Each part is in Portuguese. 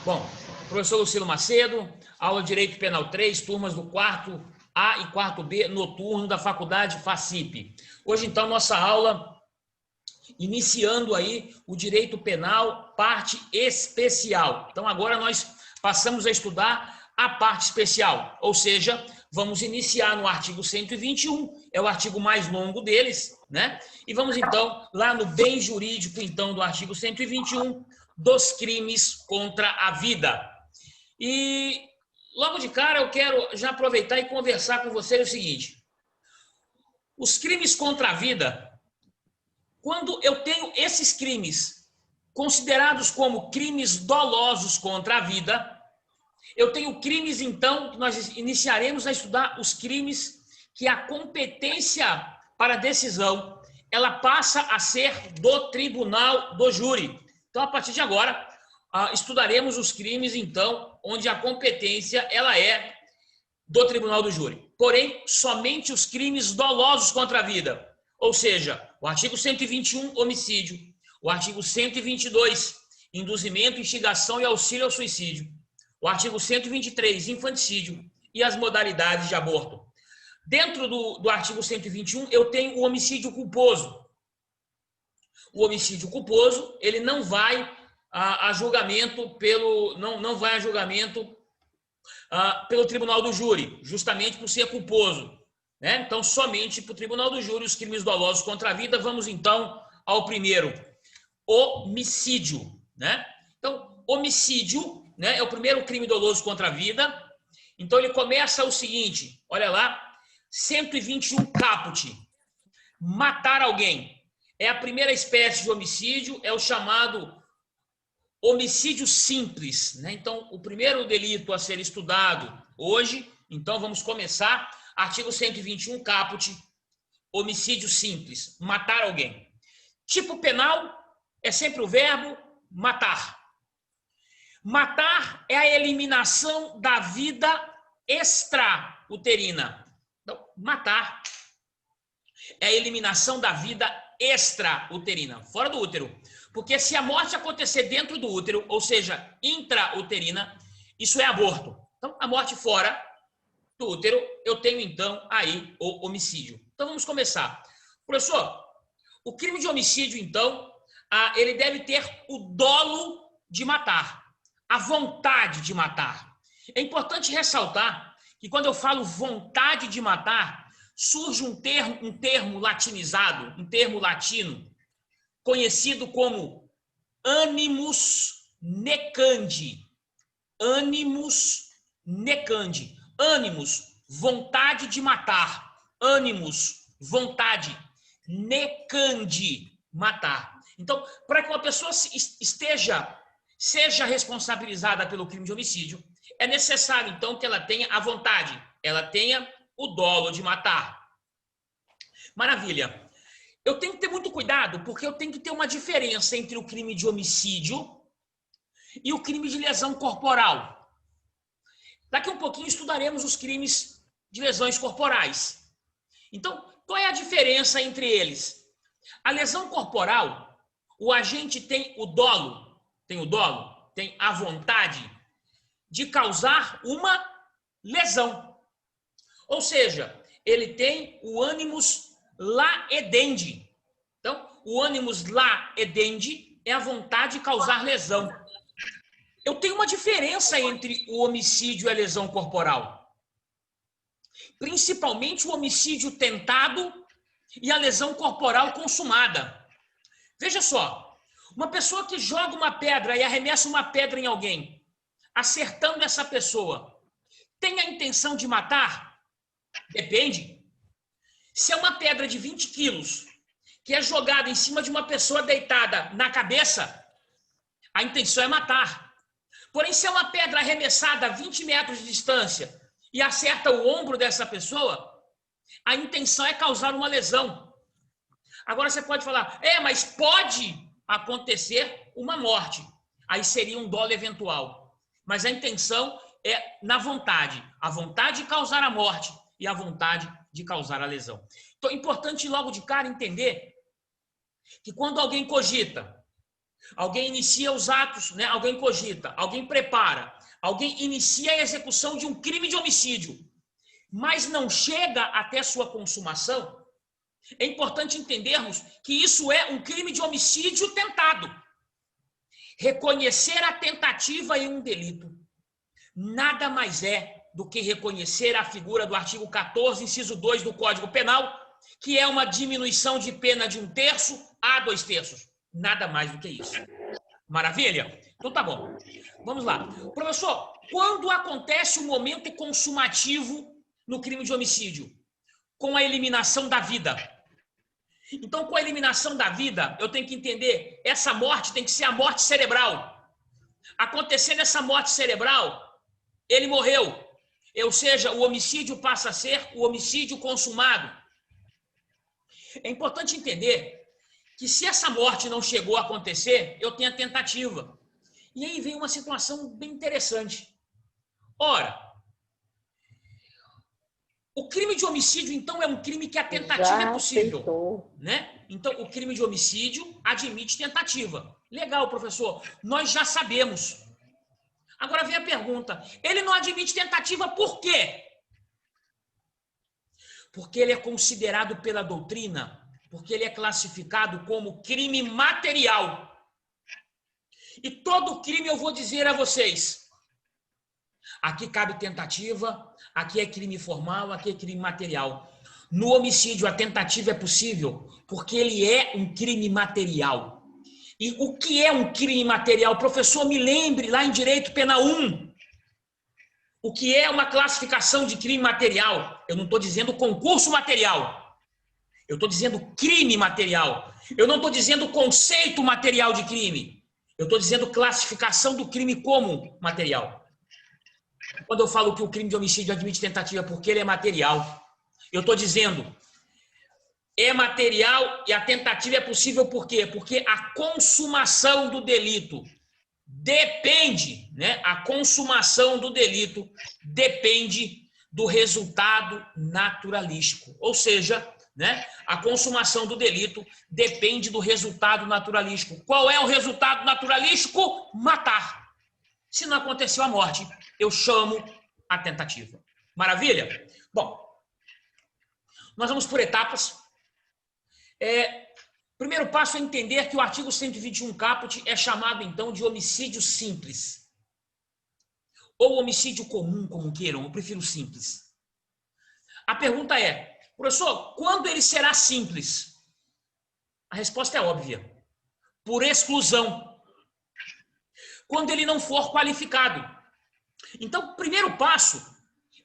Bom, professor Lucilo Macedo, aula de Direito Penal 3, turmas do 4º A e 4º B, noturno da Faculdade FACIP. Hoje, então, nossa aula, iniciando aí o Direito Penal, parte especial. Então, agora nós passamos a estudar a parte especial, ou seja, vamos iniciar no artigo 121, é o artigo mais longo deles, né? E vamos, então, lá no bem jurídico, então, do artigo 121, dos crimes contra a vida. E logo de cara eu quero já aproveitar e conversar com vocês o seguinte: os crimes contra a vida, quando eu tenho esses crimes considerados como crimes dolosos contra a vida, eu tenho crimes, então, que nós iniciaremos a estudar os crimes que a competência para decisão, ela passa a ser do tribunal do júri. Então, a partir de agora, estudaremos os crimes, então, onde a competência ela é do tribunal do júri. Porém, somente os crimes dolosos contra a vida. Ou seja, o artigo 121, homicídio. O artigo 122, induzimento, instigação e auxílio ao suicídio. O artigo 123, infanticídio. E as modalidades de aborto. Dentro do artigo 121, eu tenho o homicídio culposo. O homicídio culposo, ele não vai a julgamento pelo tribunal do júri, justamente por ser culposo, né? Então, somente para o tribunal do júri os crimes dolosos contra a vida. Vamos então ao primeiro, homicídio, né? Então, homicídio, né, é o primeiro crime doloso contra a vida. Então, ele começa o seguinte, olha lá, 121 caput, matar alguém. É a primeira espécie de homicídio, é o chamado homicídio simples, né? Então, o primeiro delito a ser estudado hoje, então vamos começar, artigo 121 caput, homicídio simples, matar alguém. Tipo penal é sempre o verbo matar. Matar é a eliminação da vida extrauterina. Então, matar é a eliminação da vida extrauterina, fora do útero. Porque se a morte acontecer dentro do útero, ou seja, intrauterina, isso é aborto. Então, a morte fora do útero, eu tenho então aí o homicídio. Então, vamos começar. Professor, o crime de homicídio, então, ele deve ter o dolo de matar, a vontade de matar. É importante ressaltar que quando eu falo vontade de matar, surge um termo latinizado, um termo latino, conhecido como animus necandi. Animus necandi. Animus, vontade de matar. Animus, vontade. Necandi, matar. Então, para que uma pessoa seja responsabilizada pelo crime de homicídio, é necessário, então, que ela tenha a vontade, ela tenha o dolo de matar. Maravilha. Eu tenho que ter muito cuidado, porque eu tenho que ter uma diferença entre o crime de homicídio e o crime de lesão corporal. Daqui a um pouquinho estudaremos os crimes de lesões corporais. Então, qual é a diferença entre eles? A lesão corporal, o agente tem o dolo, tem a vontade de causar uma lesão. Ou seja, ele tem o animus laedendi. Então, o animus laedendi é a vontade de causar lesão. Eu tenho uma diferença entre o homicídio e a lesão corporal. Principalmente o homicídio tentado e a lesão corporal consumada. Veja só, uma pessoa que joga uma pedra e arremessa uma pedra em alguém, acertando essa pessoa, tem a intenção de matar? Depende. Se é uma pedra de 20 quilos que é jogada em cima de uma pessoa deitada na cabeça, a intenção é matar. Porém, se é uma pedra arremessada a 20 metros de distância e acerta o ombro dessa pessoa, a intenção é causar uma lesão. Agora você pode falar, mas pode acontecer uma morte. Aí seria um dolo eventual. Mas a intenção é na vontade. A vontade de causar a morte e a vontade de causar a lesão. Então, é importante logo de cara entender que quando alguém cogita Alguém inicia os atos, né? Alguém cogita, alguém prepara, alguém inicia a execução de um crime de homicídio, mas não chega até sua consumação. É importante entendermos que isso é um crime de homicídio tentado. Reconhecer a tentativa em um delito nada mais é do que reconhecer a figura do artigo 14, inciso 2 do Código Penal, que é uma diminuição de pena de 1/3 a 2/3. Nada mais do que isso. Maravilha? Então tá bom. Vamos lá. Professor, quando acontece o momento consumativo no crime de homicídio? Com a eliminação da vida. Então, com a eliminação da vida, eu tenho que entender, essa morte tem que ser a morte cerebral. Acontecendo essa morte cerebral, ele morreu. Ou seja, o homicídio passa a ser o homicídio consumado. É importante entender que se essa morte não chegou a acontecer, eu tenho a tentativa. E aí vem uma situação bem interessante. Ora, o crime de homicídio, então, é um crime que a tentativa é possível, né? Então, o crime de homicídio admite tentativa. Legal, professor. Nós já sabemos. Agora vem a pergunta. Ele não admite tentativa por quê? Porque ele é considerado pela doutrina, porque ele é classificado como crime material. E todo crime eu vou dizer a vocês. Aqui cabe tentativa, aqui é crime formal, aqui é crime material. No homicídio, a tentativa é possível porque ele é um crime material. E o que é um crime material? Professor, me lembre lá em Direito Penal 1. O que é uma classificação de crime material? Eu não estou dizendo concurso material. Eu estou dizendo crime material. Eu não estou dizendo conceito material de crime. Eu estou dizendo classificação do crime como material. Quando eu falo que o crime de homicídio admite tentativa porque ele é material, eu estou dizendo é material e a tentativa é possível por quê? Porque a consumação do delito depende, né? A consumação do delito depende do resultado naturalístico. Ou seja, né? A consumação do delito depende do resultado naturalístico. Qual é o resultado naturalístico? Matar. Se não aconteceu a morte, eu chamo a tentativa. Maravilha? Bom, nós vamos por etapas. Primeiro passo é entender que o artigo 121 caput é chamado, então, de homicídio simples. Ou homicídio comum, como queiram, eu prefiro simples. A pergunta é, professor, quando ele será simples? A resposta é óbvia. Por exclusão. Quando ele não for qualificado. Então, o primeiro passo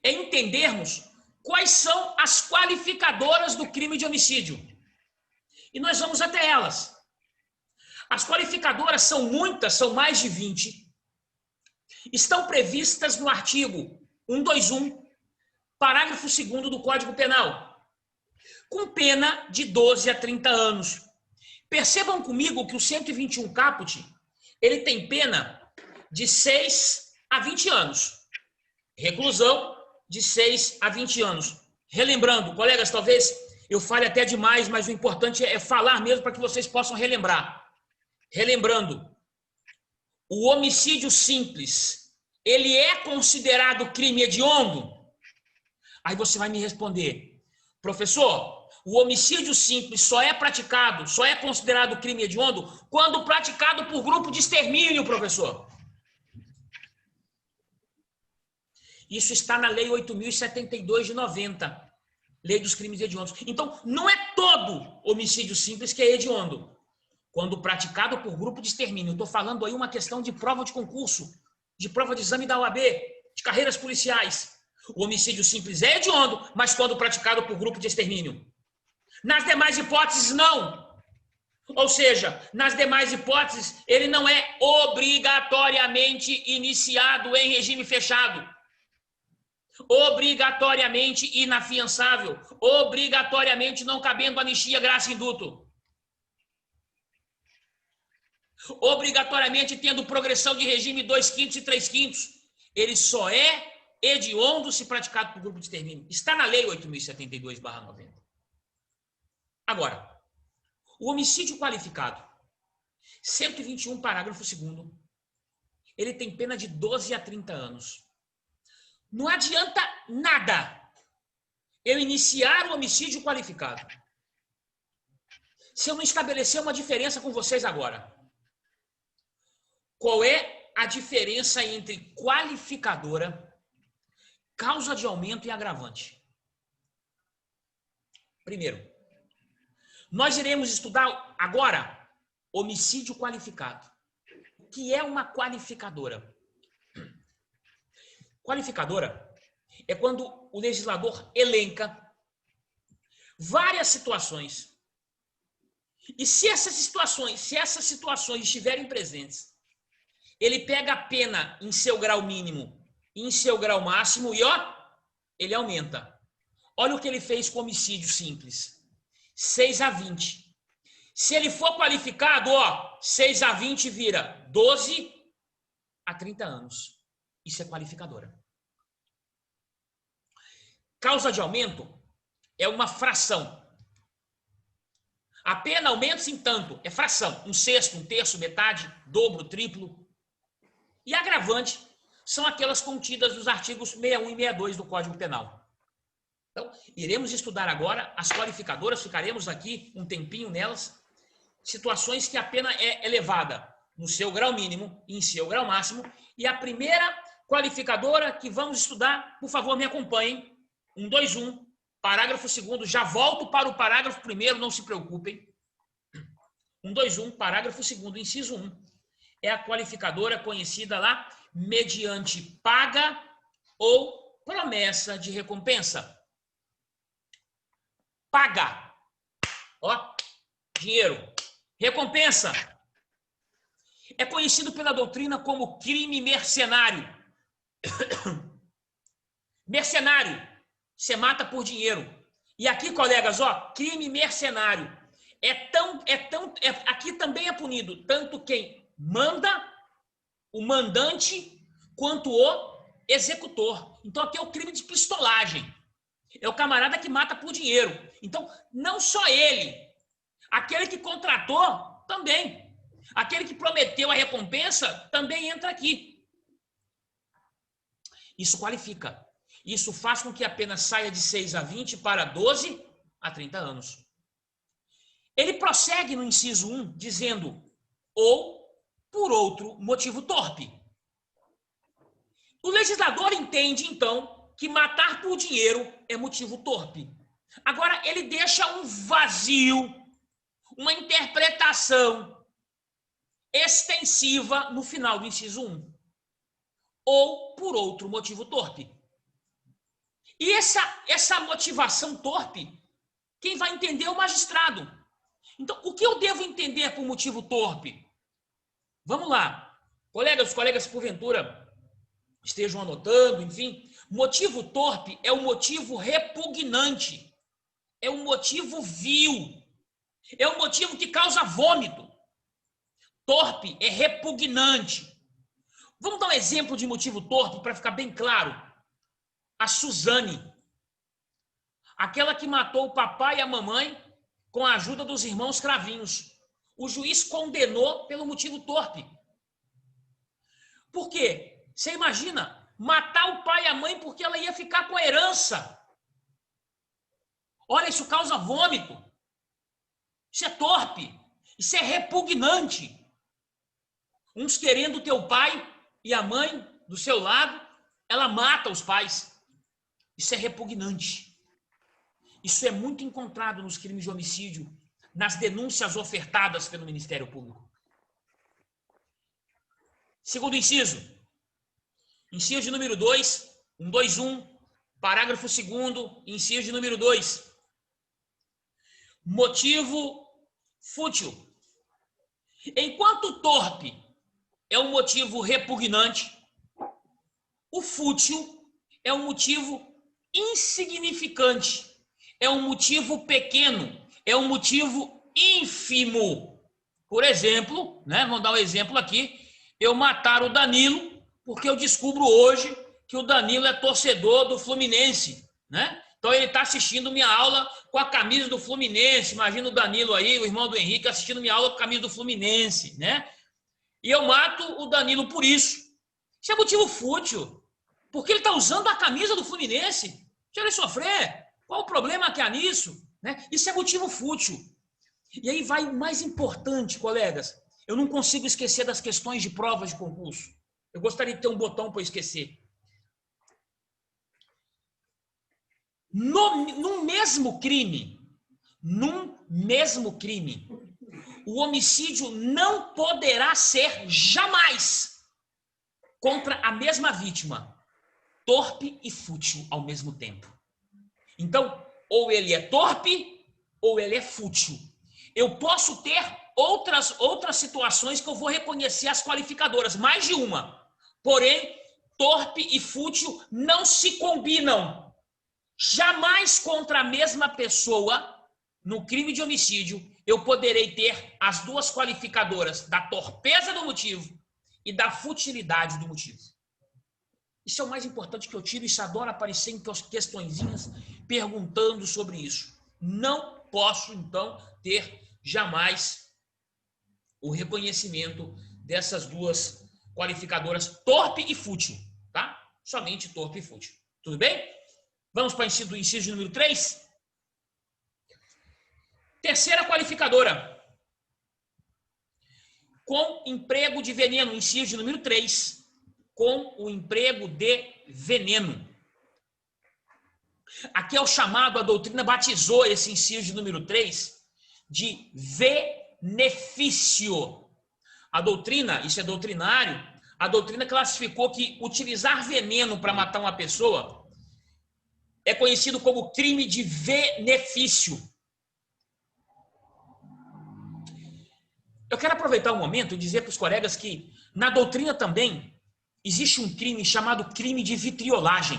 é entendermos quais são as qualificadoras do crime de homicídio. E nós vamos até elas. As qualificadoras são muitas, são mais de 20. Estão previstas no artigo 121, parágrafo 2º do Código Penal, com pena de 12 a 30 anos. Percebam comigo que o 121 caput, ele tem pena de 6 a 20 anos. Reclusão de 6 a 20 anos. Relembrando, colegas, talvez eu fale até demais, mas o importante é falar mesmo para que vocês possam relembrar. Relembrando, o homicídio simples, ele é considerado crime hediondo? Aí você vai me responder, professor, o homicídio simples só é praticado, só é considerado crime hediondo quando praticado por grupo de extermínio, professor. Isso está na Lei 8.072 de 90, Lei dos Crimes Hediondos. Então, não é todo homicídio simples que é hediondo. Quando praticado por grupo de extermínio. Estou falando aí uma questão de prova de concurso, de prova de exame da OAB, de carreiras policiais. O homicídio simples é hediondo, mas quando praticado por grupo de extermínio. Nas demais hipóteses, não. Ou seja, nas demais hipóteses, ele não é obrigatoriamente iniciado em regime fechado. Obrigatoriamente inafiançável. Obrigatoriamente não cabendo anistia, graça e indulto. Obrigatoriamente tendo progressão de regime 2/5 e 3/5. Ele só é hediondo se praticado por grupo de extermínio. Está na Lei 8.072/90. Agora, o homicídio qualificado, 121, parágrafo 2º. Ele tem pena de 12 a 30 anos. Não adianta nada eu iniciar o homicídio qualificado se eu não estabelecer uma diferença com vocês agora. Qual é a diferença entre qualificadora, causa de aumento e agravante? Primeiro, nós iremos estudar agora homicídio qualificado. O que é uma qualificadora? Qualificadora é quando o legislador elenca várias situações. E se essas situações estiverem presentes, ele pega a pena em seu grau mínimo e em seu grau máximo e ele aumenta. Olha o que ele fez com homicídio simples. 6 a 20. Se ele for qualificado, 6 a 20 vira 12 a 30 anos. Isso é qualificadora. Causa de aumento é uma fração. A pena aumenta-se em tanto, é fração. 1/6, 1/3, metade, dobro, triplo. E agravante são aquelas contidas nos artigos 61 e 62 do Código Penal. Então, iremos estudar agora as qualificadoras, ficaremos aqui um tempinho nelas, situações que a pena é elevada no seu grau mínimo e em seu grau máximo. E a primeira qualificadora que vamos estudar, por favor, me acompanhem. 121, parágrafo 2º, já volto para o parágrafo 1º, não se preocupem. 121, parágrafo 2º, inciso 1. É a qualificadora conhecida lá mediante paga ou promessa de recompensa. Paga. Dinheiro. Recompensa. É conhecido pela doutrina como crime mercenário. Mercenário. Você mata por dinheiro. E aqui, colegas, crime mercenário. Aqui também é punido tanto quem manda, o mandante, quanto o executor. Então, aqui é o crime de pistolagem. É o camarada que mata por dinheiro. Então, não só ele. Aquele que contratou, também. Aquele que prometeu a recompensa, também entra aqui. Isso qualifica. Isso faz com que a pena saia de 6 a 20 para 12 a 30 anos. Ele prossegue no inciso 1, dizendo, ou por outro motivo torpe. O legislador entende, então, que matar por dinheiro é motivo torpe. Agora, ele deixa um vazio, uma interpretação extensiva no final do inciso 1. Ou por outro motivo torpe. E essa motivação torpe, quem vai entender é o magistrado. Então, o que eu devo entender por motivo torpe? Vamos lá. Colegas, porventura, estejam anotando, enfim. Motivo torpe é um motivo repugnante. É um motivo vil. É um motivo que causa vômito. Torpe é repugnante. Vamos dar um exemplo de motivo torpe para ficar bem claro. A Suzane, aquela que matou o papai e a mamãe com a ajuda dos irmãos Cravinhos. O juiz condenou pelo motivo torpe. Por quê? Você imagina, matar o pai e a mãe porque ela ia ficar com a herança. Olha, isso causa vômito. Isso é torpe. Isso é repugnante. Uns querendo ter o pai e a mãe do seu lado, ela mata os pais. Isso é repugnante. Isso é muito encontrado nos crimes de homicídio, nas denúncias ofertadas pelo Ministério Público. Segundo inciso. Inciso de número 2, 121, parágrafo 2º, inciso de número 2. Motivo fútil. Enquanto torpe é um motivo repugnante, o fútil é um motivo insignificante, é um motivo pequeno, é um motivo ínfimo. Por exemplo, vamos dar um exemplo aqui, eu matar o Danilo porque eu descubro hoje que o Danilo é torcedor do Fluminense, Então ele está assistindo minha aula com a camisa do Fluminense. Imagina o Danilo aí, o irmão do Henrique, assistindo minha aula com a camisa do Fluminense, né? E eu mato o Danilo por isso. Isso é motivo fútil. Porque ele está usando a camisa do Fluminense. Deixa ele sofrer. Qual o problema que há nisso? Né? Isso é motivo fútil. E aí vai o mais importante, colegas. Eu não consigo esquecer das questões de provas de concurso. Eu gostaria de ter um botão para esquecer. Num mesmo crime, o homicídio não poderá ser jamais contra a mesma vítima, torpe e fútil ao mesmo tempo. Então, ou ele é torpe ou ele é fútil. Eu posso ter outras situações que eu vou reconhecer as qualificadoras, mais de uma. Porém, torpe e fútil não se combinam. Jamais contra a mesma pessoa, no crime de homicídio, eu poderei ter as duas qualificadoras da torpeza do motivo e da futilidade do motivo. Isso é o mais importante que eu tiro. Isso adora aparecer em questõezinhas perguntando sobre isso. Não posso, então, ter jamais o reconhecimento dessas duas qualificadoras, torpe e fútil, tá? Somente torpe e fútil. Tudo bem? Vamos para o inciso número 3. Terceira qualificadora. Com emprego de veneno, inciso número 3. Com o emprego de veneno. Aqui é o chamado, a doutrina batizou esse inciso número 3 de benefício. A doutrina, isso é doutrinário, a doutrina classificou que utilizar veneno para matar uma pessoa é conhecido como crime de benefício. Eu quero aproveitar um momento e dizer para os colegas que na doutrina também existe um crime chamado crime de vitriolagem.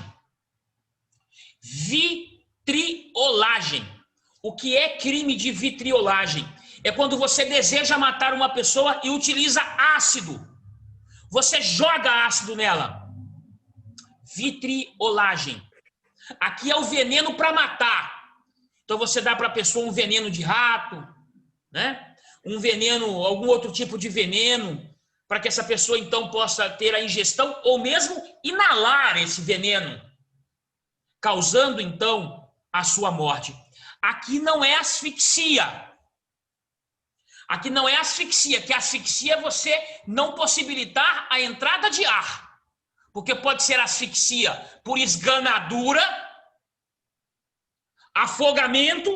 Vitriolagem. O que é crime de vitriolagem? É quando você deseja matar uma pessoa e utiliza ácido. Você joga ácido nela. Vitriolagem. Aqui é o veneno para matar. Então você dá para a pessoa um veneno de rato, né? Um veneno, algum outro tipo de veneno, para que essa pessoa então possa ter a ingestão ou mesmo inalar esse veneno, causando então a sua morte. Aqui não é asfixia. Aqui não é asfixia, que asfixia é você não possibilitar a entrada de ar. Porque pode ser asfixia por esganadura, afogamento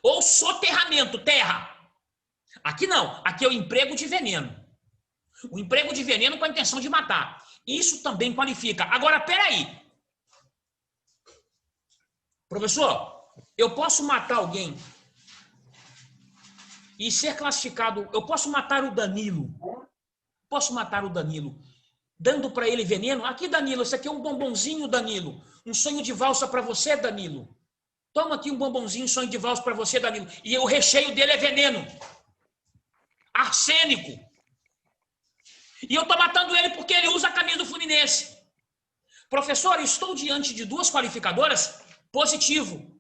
ou soterramento, terra. Aqui não, aqui é o emprego de veneno. O emprego de veneno com a intenção de matar. Isso também qualifica. Agora, peraí. Professor, eu posso matar alguém e ser classificado, eu posso matar o Danilo. Posso matar o Danilo dando para ele veneno? Aqui, Danilo, isso aqui é um bombonzinho, Danilo. Um sonho de valsa para você, Danilo. Toma aqui um bombonzinho, um sonho de valsa para você, Danilo. E o recheio dele é veneno. Arsênico. E eu estou matando ele porque ele usa a camisa do Fluminense. Professor, estou diante de duas qualificadoras? Positivo.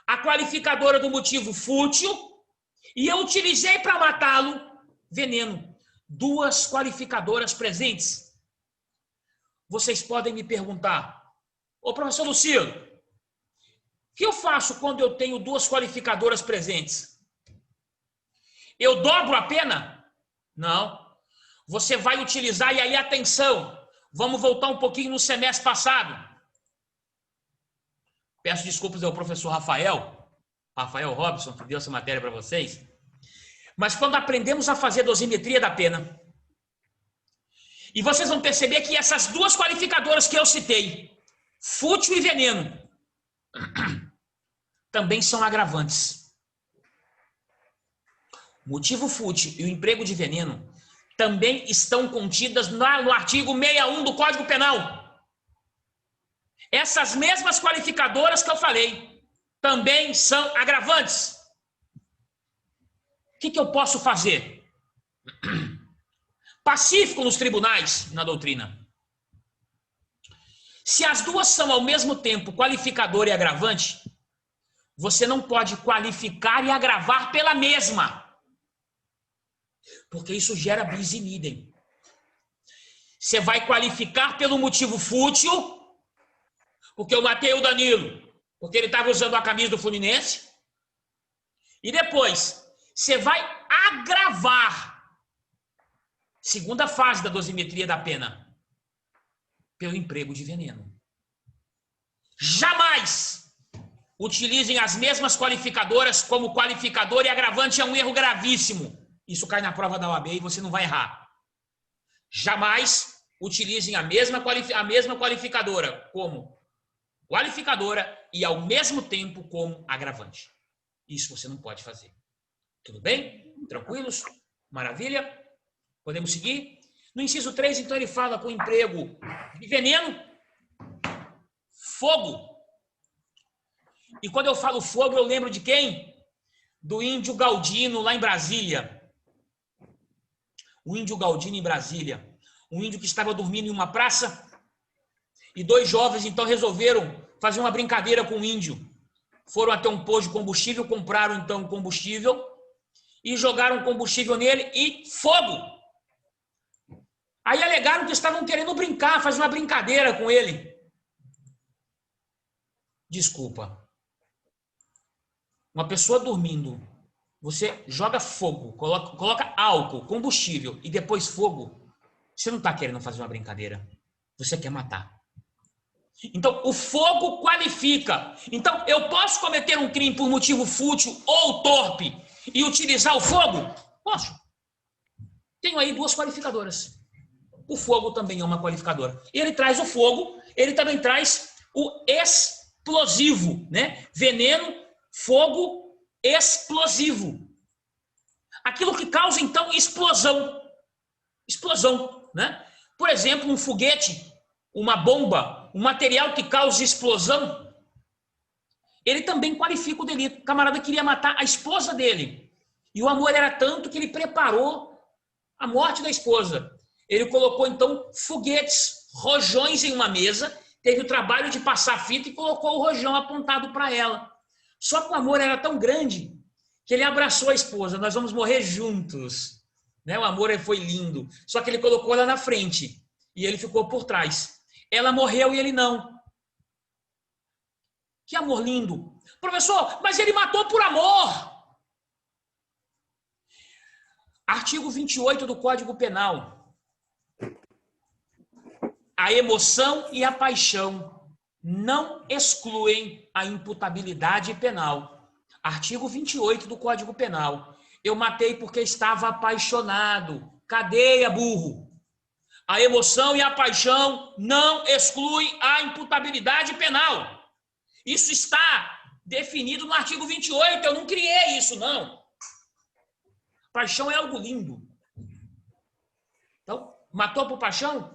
A qualificadora do motivo fútil e eu utilizei para matá-lo veneno. Duas qualificadoras presentes. Vocês podem me perguntar, ô professor Lucilo, o que eu faço quando eu tenho duas qualificadoras presentes? Eu dobro a pena? Não. Você vai utilizar, e aí atenção, vamos voltar um pouquinho no semestre passado. Peço desculpas ao professor Rafael Robson, que deu essa matéria para vocês. Mas quando aprendemos a fazer dosimetria da pena, e vocês vão perceber que essas duas qualificadoras que eu citei, fútil e veneno, também são agravantes. Motivo fútil e o emprego de veneno também estão contidas no artigo 61 do Código Penal. Essas mesmas qualificadoras que eu falei também são agravantes. O que eu posso fazer? Pacífico nos tribunais, na doutrina. Se as duas são ao mesmo tempo qualificador e agravante, você não pode qualificar e agravar pela mesma. Porque isso gera bis in idem. Você vai qualificar pelo motivo fútil, porque eu matei o Danilo, porque ele estava usando a camisa do Fluminense. E depois, você vai agravar, segunda fase da dosimetria da pena, pelo emprego de veneno. Jamais utilizem as mesmas qualificadoras como qualificador e agravante, é um erro gravíssimo. Isso cai na prova da OAB e você não vai errar. Jamais utilizem a mesma qualificadora como qualificadora e ao mesmo tempo como agravante. Isso você não pode fazer. Tudo bem? Tranquilos? Maravilha? Podemos seguir? No inciso 3, então, ele fala com emprego de veneno, fogo. E quando eu falo fogo, eu lembro de quem? Do índio Galdino, lá em Brasília. O índio Galdino em Brasília. Um índio que estava dormindo em uma praça e dois jovens, então, resolveram fazer uma brincadeira com o índio. Foram até um posto de combustível, compraram, então, combustível e jogaram combustível nele e fogo! Aí alegaram que estavam querendo brincar, fazer uma brincadeira com ele. Desculpa. Uma pessoa dormindo, você joga fogo, coloca álcool, combustível e depois fogo. Você não está querendo fazer uma brincadeira. Você quer matar. Então, o fogo qualifica. Então, eu posso cometer um crime por motivo fútil ou torpe e utilizar o fogo? Posso. Tenho aí duas qualificadoras. O fogo também é uma qualificadora. Ele traz o fogo, ele também traz o explosivo, né? Veneno, fogo, explosivo. Aquilo que causa, então, explosão. Explosão, né? Por exemplo, um foguete, uma bomba, um material que causa explosão, ele também qualifica o delito. O camarada queria matar a esposa dele. E o amor era tanto que ele preparou a morte da esposa. Ele colocou, então, foguetes, rojões em uma mesa, teve o trabalho de passar fita e colocou o rojão apontado para ela. Só que o amor era tão grande que ele abraçou a esposa. Nós vamos morrer juntos. Né? O amor foi lindo. Só que ele colocou ela na frente e ele ficou por trás. Ela morreu e ele não. Que amor lindo. Professor, mas ele matou por amor. Artigo 28 do Código Penal. A emoção e a paixão não excluem a imputabilidade penal. Artigo 28 do Código Penal. Eu matei porque estava apaixonado. Cadeia, burro. A emoção e a paixão não excluem a imputabilidade penal. Isso está definido no artigo 28. Eu não criei isso, não. Paixão é algo lindo. Então, matou por paixão?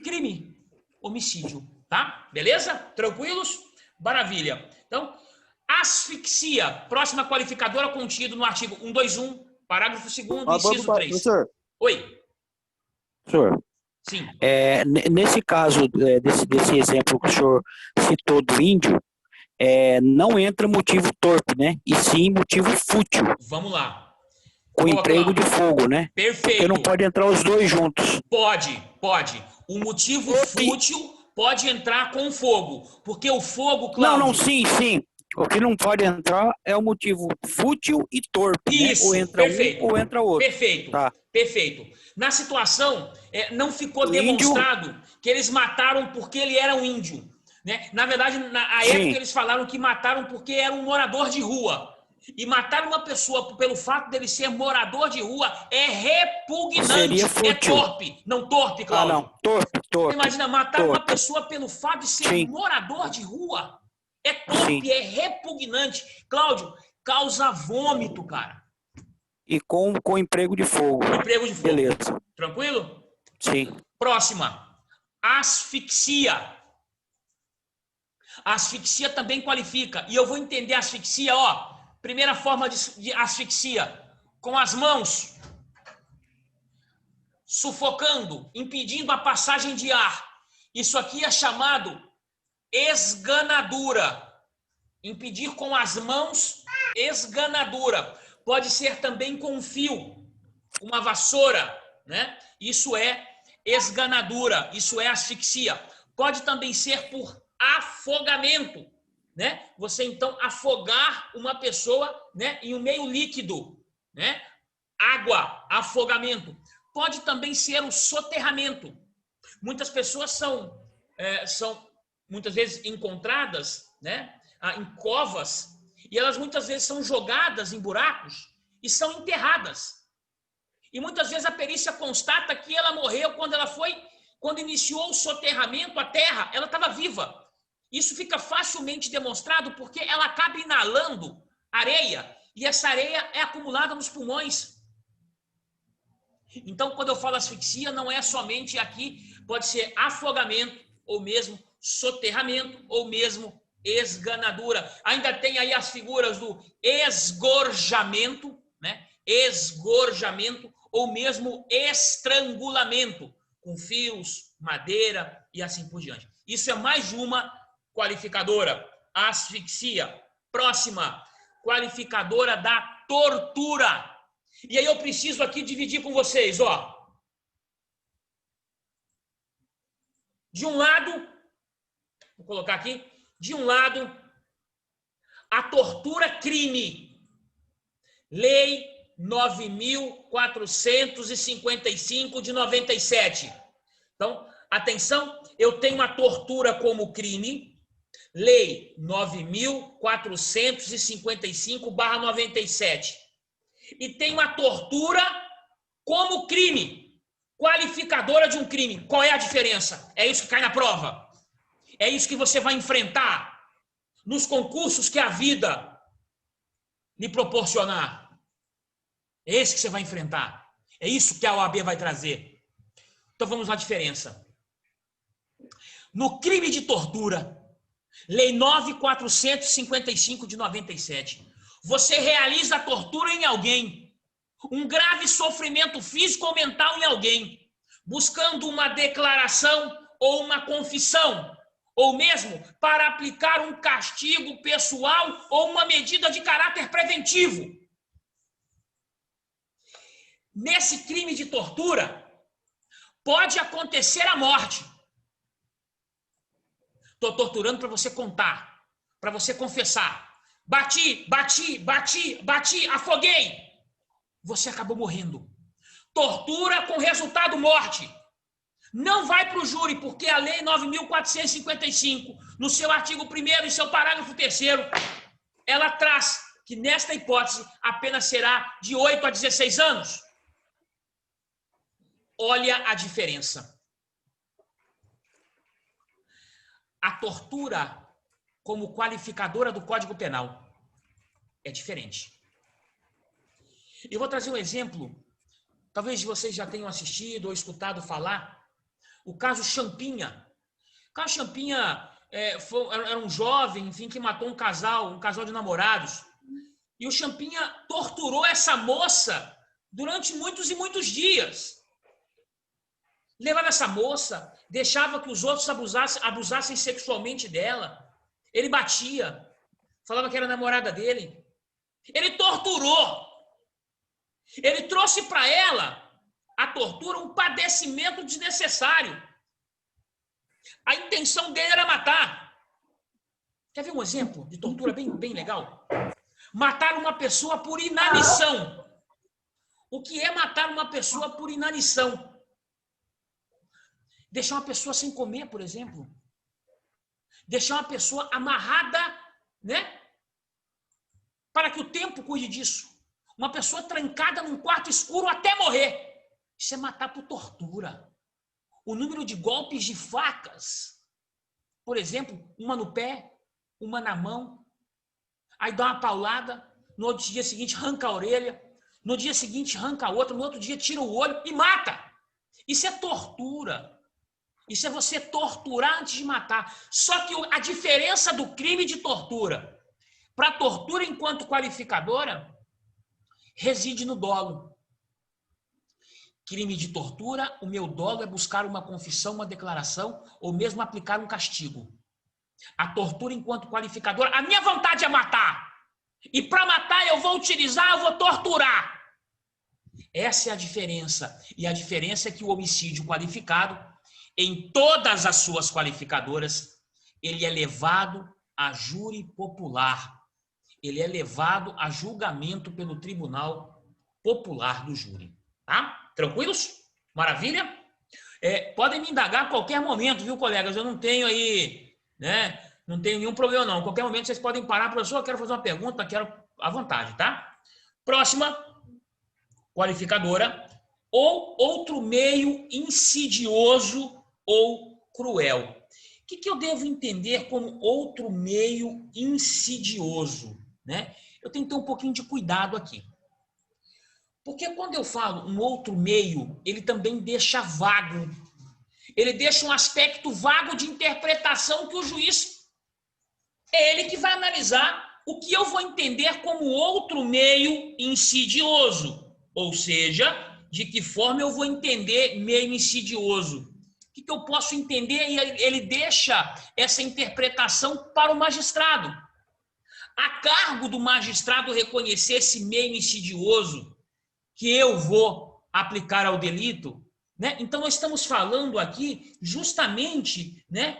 Crime. Homicídio. Tá? Beleza? Tranquilos? Maravilha. Então, asfixia. Próxima qualificadora contido no artigo 121, parágrafo 2º, inciso 3. Professor. Oi. Professor. Sim. Nesse caso, desse exemplo que o senhor citou do índio, não entra motivo torpe, né? E sim motivo fútil. Vamos lá. Com emprego de fogo, né? Perfeito. Porque não pode entrar os dois juntos. Pode. O motivo fútil pode entrar com fogo. Porque o fogo, Cláudio... Não, sim. O que não pode entrar é o motivo fútil e torpe. Isso, né? Ou entra perfeito. um ou entra outro. Perfeito, tá. Perfeito. Na situação, não ficou demonstrado que eles mataram porque ele era um índio. Né? Na verdade, na época eles falaram que mataram porque era um morador de rua. E matar uma pessoa pelo fato dele ser morador de rua é repugnante. Seria fútil. É torpe. Não torpe, Cláudio. Não. Torpe. Você imagina matar uma pessoa pelo fato de ser morador de rua? É torpe, é repugnante. Cláudio, causa vômito, cara. E com emprego de fogo. Emprego de fogo. Beleza. Tranquilo? Sim. Próxima. Asfixia. Asfixia também qualifica. E eu vou entender a asfixia, ó. Primeira forma de asfixia. Com as mãos. Sufocando, impedindo a passagem de ar. Isso aqui é chamado esganadura. Impedir com as mãos, esganadura. Pode ser também com um fio, uma vassoura, né? Isso é esganadura, isso é asfixia. Pode também ser por afogamento, né? Você então afogar uma pessoa, né, em um meio líquido, né? Água, afogamento. Pode também ser o soterramento. Muitas pessoas são muitas vezes encontradas, né, em covas, e elas muitas vezes são jogadas em buracos e são enterradas. E muitas vezes a perícia constata que ela morreu quando iniciou o soterramento, a terra, ela estava viva. Isso fica facilmente demonstrado porque ela acaba inalando areia, e essa areia é acumulada nos pulmões. Então, quando eu falo asfixia, não é somente aqui, pode ser afogamento, ou mesmo soterramento, ou mesmo esganadura. Ainda tem aí as figuras do esgorjamento, né? Esgorjamento, ou mesmo estrangulamento, com fios, madeira e assim por diante. Isso é mais uma qualificadora. Asfixia. Próxima, qualificadora da tortura. E aí eu preciso aqui dividir com vocês, ó. De um lado, vou colocar aqui, de um lado, a tortura crime. Lei 9.455 de 97. Então, atenção, eu tenho a tortura como crime, Lei 9.455/97. E tenho a tortura como crime, qualificadora de um crime. Qual é a diferença? É isso que cai na prova. É isso que você vai enfrentar nos concursos que a vida lhe proporcionar. É esse que você vai enfrentar. É isso que a OAB vai trazer. Então vamos à diferença. No crime de tortura, Lei 9.455 de 97, você realiza a tortura em alguém, um grave sofrimento físico ou mental em alguém, buscando uma declaração ou uma confissão, ou mesmo para aplicar um castigo pessoal ou uma medida de caráter preventivo. Nesse crime de tortura, pode acontecer a morte. Estou torturando para você contar, para você confessar. Bati, afoguei. Você acabou morrendo. Tortura com resultado morte. Não vai para o júri, porque a Lei 9.455, no seu artigo 1º e seu parágrafo 3º, ela traz que nesta hipótese a pena será de 8 a 16 anos. Olha a diferença. A tortura como qualificadora do Código Penal é diferente. Eu vou trazer um exemplo, talvez vocês já tenham assistido ou escutado falar, o caso Champinha. O caso Champinha era um jovem, enfim, que matou um casal de namorados. E o Champinha torturou essa moça durante muitos e muitos dias. Levava essa moça, deixava que os outros abusassem sexualmente dela. Ele batia, falava que era namorada dele. Ele torturou. Ele trouxe para ela, a tortura, um padecimento desnecessário. A intenção dele era matar. Quer ver um exemplo de tortura bem legal? Matar uma pessoa por inanição. O que é matar uma pessoa por inanição? Deixar uma pessoa sem comer, por exemplo. Deixar uma pessoa amarrada, né? Para que o tempo cuide disso. Uma pessoa trancada num quarto escuro até morrer. Isso é matar por tortura. O número de golpes de facas, por exemplo, uma no pé, uma na mão, aí dá uma paulada, no outro dia seguinte arranca a orelha, no dia seguinte arranca a outra, no outro dia tira o olho e mata. Isso é tortura. Isso é você torturar antes de matar. Só que a diferença do crime de tortura para a tortura enquanto qualificadora reside no dolo. crime de tortura, o meu dolo é buscar uma confissão, uma declaração ou mesmo aplicar um castigo. A tortura enquanto qualificadora, a minha vontade é matar. E para matar eu vou torturar. Essa é a diferença. E a diferença é que o homicídio qualificado, em todas as suas qualificadoras, ele é levado a júri popular. Ele é levado a julgamento pelo Tribunal Popular do Júri. Tá? Tranquilos? Maravilha? Podem me indagar a qualquer momento, viu, colegas? Eu não tenho aí, né? Não tenho nenhum problema, não. A qualquer momento vocês podem parar. Professor, eu quero fazer uma pergunta, quero à vontade, tá? Próxima qualificadora. Ou outro meio insidioso ou cruel. O que eu devo entender como outro meio insidioso, né? Eu tenho que ter um pouquinho de cuidado aqui. Porque quando eu falo um outro meio, ele também deixa vago. Ele deixa um aspecto vago de interpretação que o juiz é ele que vai analisar o que eu vou entender como outro meio insidioso. Ou seja, de que forma eu vou entender meio insidioso. O que eu posso entender? E ele deixa essa interpretação para o magistrado. A cargo do magistrado reconhecer esse meio insidioso que eu vou aplicar ao delito, né? Então, nós estamos falando aqui justamente, né,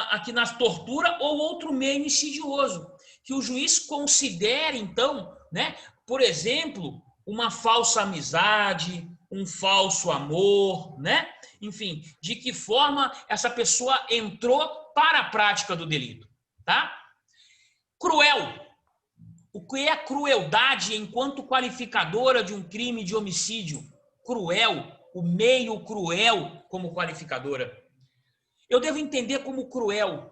aqui na tortura ou outro meio insidioso, que o juiz considere, então, né, por exemplo, uma falsa amizade, um falso amor, né? Enfim, de que forma essa pessoa entrou para a prática do delito, tá? Cruel. O que é a crueldade enquanto qualificadora de um crime de homicídio? Cruel, o meio cruel como qualificadora. Eu devo entender como cruel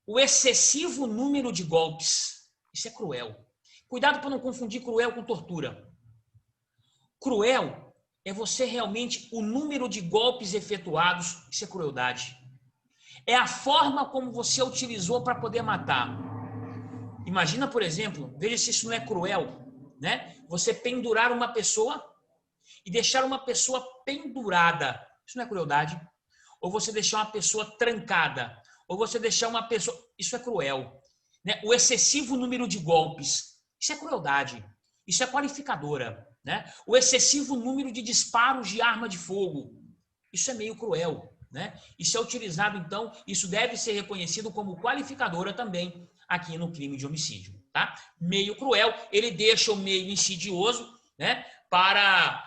o excessivo número de golpes. Isso é cruel. Cuidado para não confundir cruel com tortura. Cruel é você realmente o número de golpes efetuados. Isso é crueldade. É a forma como você utilizou para poder matar. Imagina, por exemplo, veja se isso não é cruel, né? Você pendurar uma pessoa e deixar uma pessoa pendurada. Isso não é crueldade? Ou você deixar uma pessoa trancada. Ou você deixar uma pessoa... Isso é cruel, né? O excessivo número de golpes. Isso é crueldade. Isso é qualificadora, né? O excessivo número de disparos de arma de fogo. Isso é meio cruel, né? Isso é utilizado, então, isso deve ser reconhecido como qualificadora também aqui no crime de homicídio, tá? Meio cruel, ele deixa o meio insidioso, né, para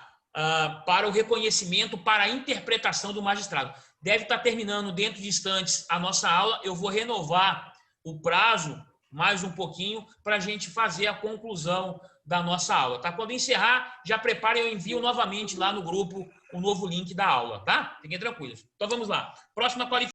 o reconhecimento, para a interpretação do magistrado. Deve estar terminando dentro de instantes a nossa aula, eu vou renovar o prazo mais um pouquinho para a gente fazer a conclusão da nossa aula, tá? Quando encerrar, já preparem, eu envio novamente lá no grupo o novo link da aula, tá? Fiquem tranquilos. Então vamos lá. Próxima qualificação.